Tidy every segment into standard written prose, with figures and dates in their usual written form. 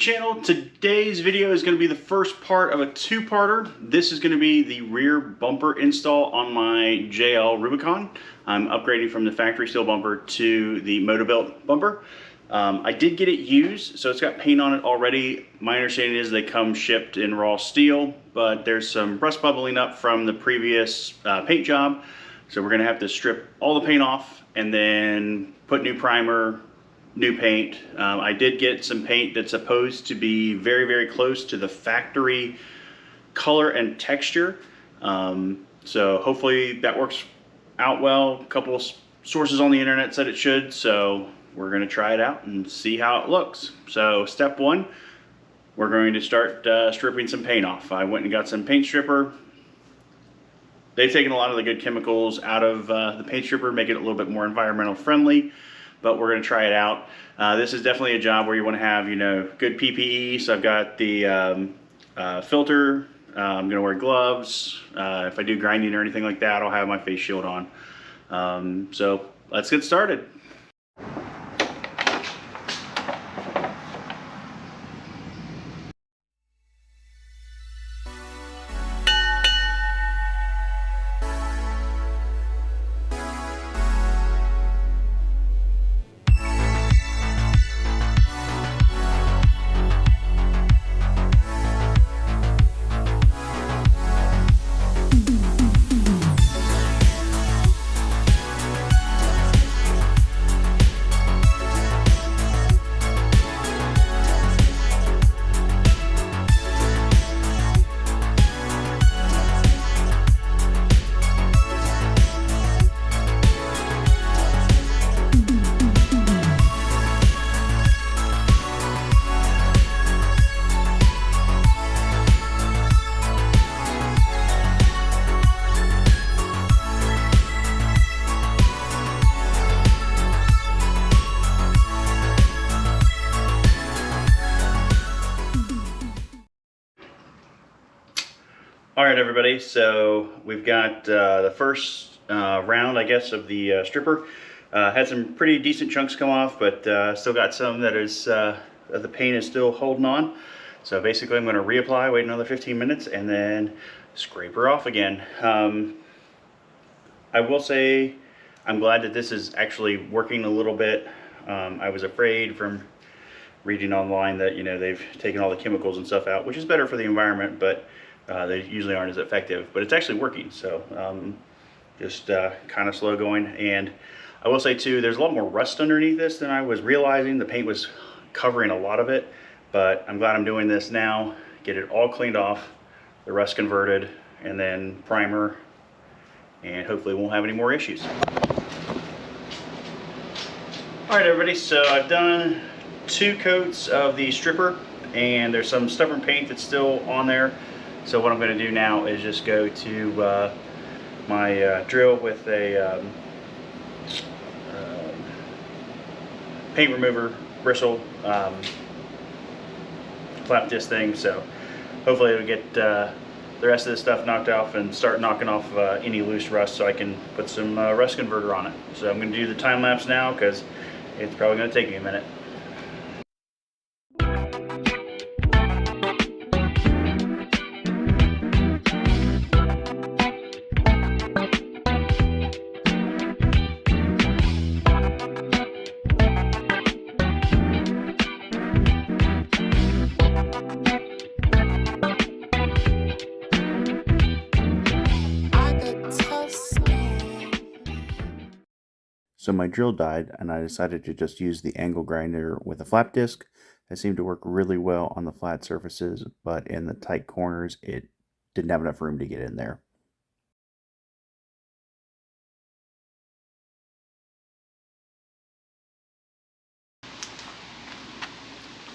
channel. Today's video is going to be the first part of a two-parter. This is going to be the rear bumper install on my JL Rubicon. I'm upgrading from the factory steel bumper to the Motobilt bumper. I did get it used, so it's got paint on it already. My understanding is they come shipped in raw steel, but there's some rust bubbling up from the previous paint job. So we're going to have to strip all the paint off and then put new primer, new paint. I did get some paint that's supposed to be very, very close to the factory color and texture. So hopefully that works out well. A couple of sources on the internet said it should, so we're going to try it out and see how it looks. So step one, we're going to start stripping some paint off. I went and got some paint stripper. They've taken a lot of the good chemicals out of the paint stripper, make it a little bit more environmental friendly. But we're going to try it out. This is definitely a job where you want to have, you know, good PPE. So I've got the filter. I'm going to wear gloves. If I do grinding or anything like that, I'll have my face shield on. So let's get started. All right, everybody, so we've got the first round, I guess, of the stripper. Had some pretty decent chunks come off, but still got some that is, the paint is still holding on. So basically I'm going to reapply, wait another 15 minutes, and then scrape her off again. I will say I'm glad that this is actually working a little bit. I was afraid from reading online that, you know, they've taken all the chemicals and stuff out, which is better for the environment, but they usually aren't as effective, but it's actually working. So just kind of slow going. And I will say too, there's a lot more rust underneath this than I was realizing. The paint was covering a lot of it, but I'm glad I'm doing this now. Get it all cleaned off, the rust converted, and then primer, and hopefully won't have any more issues. All right, everybody, so I've done 2 coats of the stripper, and there's some stubborn paint that's still on there. So what I'm going to do now is just go to my drill with a paint remover bristle, flap this thing. So hopefully it'll get the rest of this stuff knocked off and start knocking off any loose rust, so I can put some rust converter on it. So I'm going to do the time lapse now because it's probably going to take me a minute. So my drill died, and I decided to just use the angle grinder with a flap disc. It seemed to work really well on the flat surfaces, but in the tight corners, it didn't have enough room to get in there.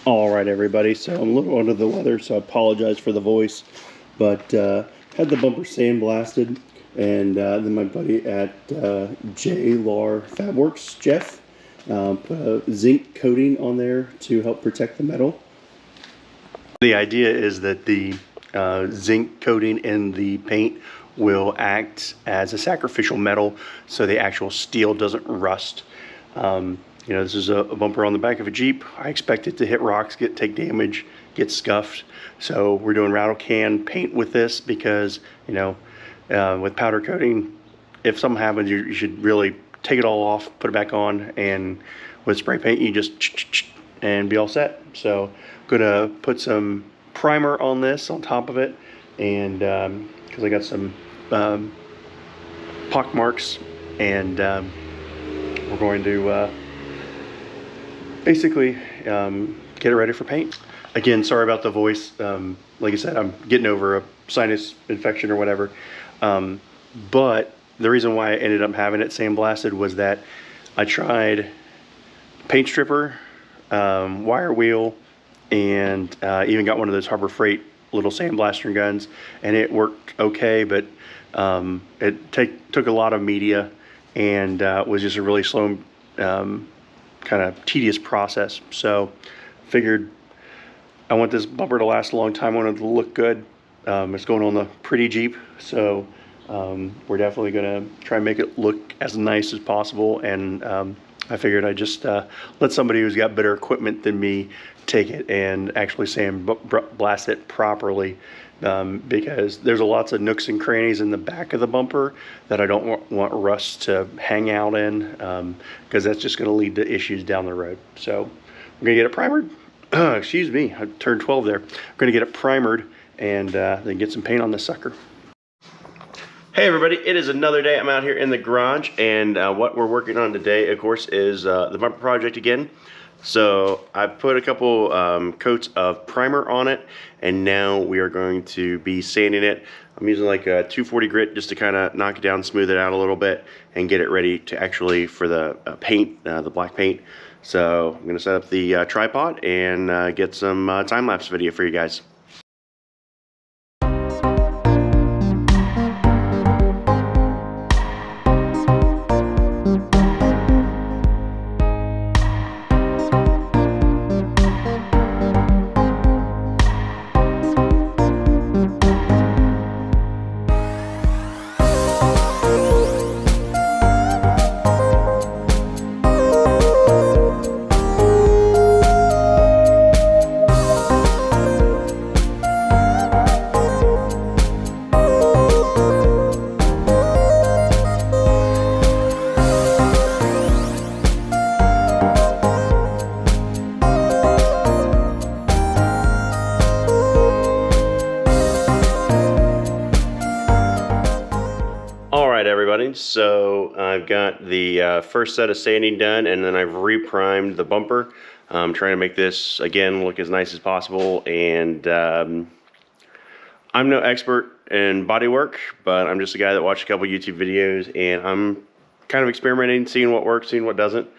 All right, everybody, so I'm a little under the weather, so I apologize for the voice, but had the bumper sandblasted. And then my buddy at JLAR Fabworks, Jeff, put a zinc coating on there to help protect the metal. The idea is that the zinc coating in the paint will act as a sacrificial metal so the actual steel doesn't rust. You know, this is a bumper on the back of a Jeep. I expect it to hit rocks, take damage, get scuffed. So we're doing rattle can paint with this because, you know, with powder coating, if something happens, you should really take it all off, put it back on, and with spray paint, you just and be all set. So I'm gonna put some primer on this on top of it, and because I got some pock marks, and we're going to basically get it ready for paint. Again, sorry about the voice. Like I said, I'm getting over a sinus infection or whatever. But the reason why I ended up having it sandblasted was that I tried paint stripper, wire wheel, and even got one of those Harbor Freight little sandblasting guns, and it worked okay, but it took a lot of media, and was just a really slow, kind of tedious process. So figured I want this bumper to last a long time. I want it to look good. It's going on the pretty Jeep, so we're definitely gonna try and make it look as nice as possible. And I figured I'd just let somebody who's got better equipment than me take it and actually sandblast it properly, because there's lots of nooks and crannies in the back of the bumper that I don't want rust to hang out in, because that's just going to lead to issues down the road. So I'm going to get it primered. Excuse me, I turned 12 there. I'm going to get it primered and then get some paint on this sucker. Hey everybody, it is another day. I'm out here in the garage, and what we're working on today, of course, is the bumper project again. So I put a couple coats of primer on it, and now we are going to be sanding it. I'm using like a 240 grit just to kind of knock it down, smooth it out a little bit, and get it ready to actually for the paint, the black paint. So I'm going to set up the tripod and get some time-lapse video for you guys. Everybody, so I've got the first set of sanding done, and then I've reprimed the bumper. I'm trying to make this again look as nice as possible, and I'm no expert in bodywork, but I'm just a guy that watched a couple YouTube videos, and I'm kind of experimenting, seeing what works, seeing what doesn't.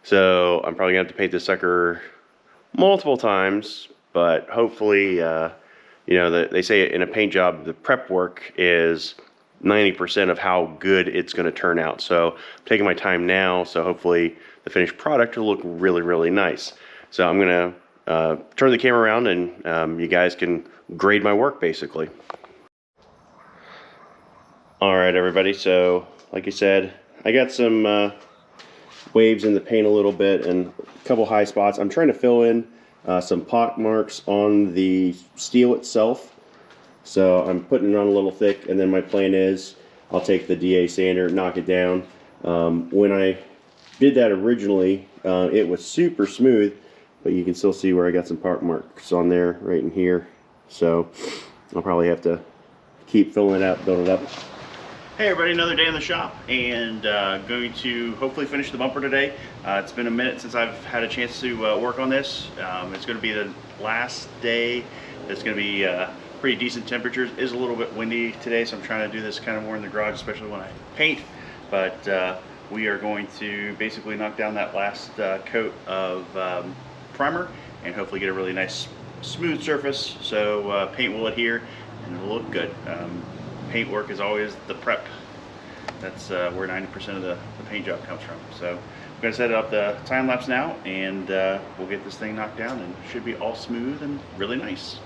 So I'm probably gonna have to paint this sucker multiple times, but hopefully, you know, they say in a paint job, the prep work is 90% of how good it's going to turn out. So I'm taking my time now, so hopefully the finished product will look really, really nice. So I'm going to turn the camera around, and you guys can grade my work basically. All right, everybody, so like I said, I got some waves in the paint a little bit and a couple high spots. I'm trying to fill in some pock marks on the steel itself. So I'm putting it on a little thick, and then my plan is I'll take the DA sander, knock it down. When I did that originally, it was super smooth, but you can still see where I got some pock marks on there, right in here. So I'll probably have to keep filling it out, building it up. Hey everybody, another day in the shop, and going to hopefully finish the bumper today. It's been a minute since I've had a chance to work on this. It's going to be the last day. It's going to be pretty decent temperatures. It is a little bit windy today, so I'm trying to do this kind of more in the garage, especially when I paint. But we are going to basically knock down that last coat of primer and hopefully get a really nice smooth surface, so paint will adhere and it'll look good. Paint work is always the prep. That's where 90% of the paint job comes from. So I'm going to set up the time lapse now, and we'll get this thing knocked down, and it should be all smooth and really nice.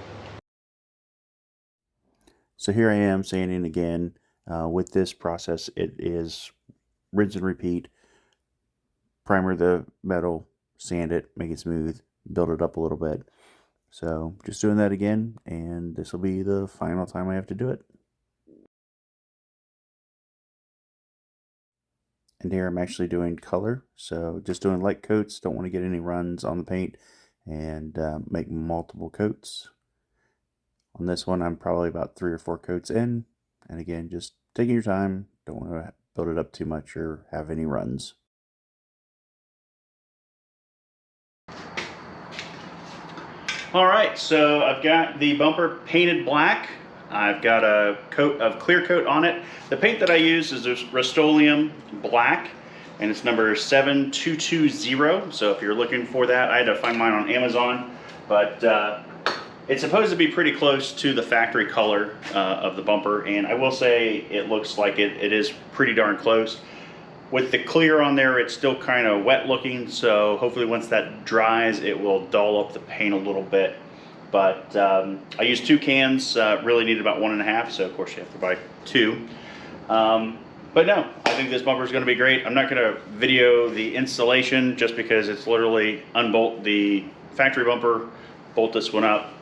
So here I am sanding again. With this process, it is rinse and repeat. primer the metal, sand it, make it smooth, build it up a little bit. So just doing that again, and this will be the final time I have to do it. And here I'm actually doing color, so just doing light coats, don't want to get any runs on the paint, and make multiple coats. On this one I'm probably about 3 or 4 coats in, and again, just taking your time, don't want to build it up too much or have any runs. All right, so I've got the bumper painted black. I've got a coat of clear coat on it. The paint that I use is this Rust-Oleum black, and it's number 7220. So if you're looking for that, I had to find mine on Amazon, but it's supposed to be pretty close to the factory color of the bumper, and I will say it looks like it is pretty darn close. With the clear on there, it's still kind of wet looking, so hopefully once that dries, it will dull up the paint a little bit. But I used 2 cans, really needed about 1.5, so of course you have to buy 2. But no, I think this bumper is going to be great. I'm not going to video the installation just because it's literally unbolt the factory bumper, bolt this one up.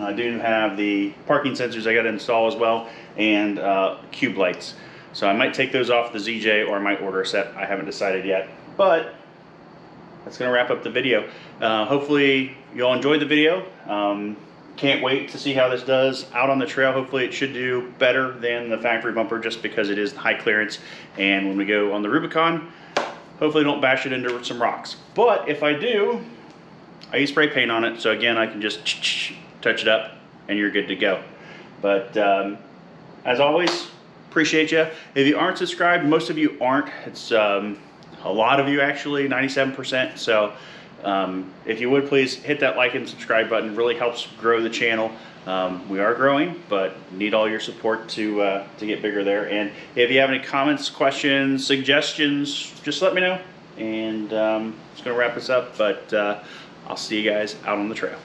I do have the parking sensors I got to install as well, and cube lights. So I might take those off the ZJ, or I might order a set. I haven't decided yet, but that's going to wrap up the video. Hopefully you all enjoyed the video. Can't wait to see how this does out on the trail. Hopefully it should do better than the factory bumper just because it is high clearance. And when we go on the Rubicon, hopefully don't bash it into some rocks. But if I do, I use spray paint on it. So again, I can just touch it up and you're good to go. But as always, appreciate you. If you aren't subscribed, most of you aren't. It's a lot of you actually, 97%. So if you would please hit that like and subscribe button. It really helps grow the channel. We are growing, but need all your support to get bigger there. And if you have any comments, questions, suggestions, just let me know. And it's going to wrap us up, but I'll see you guys out on the trail.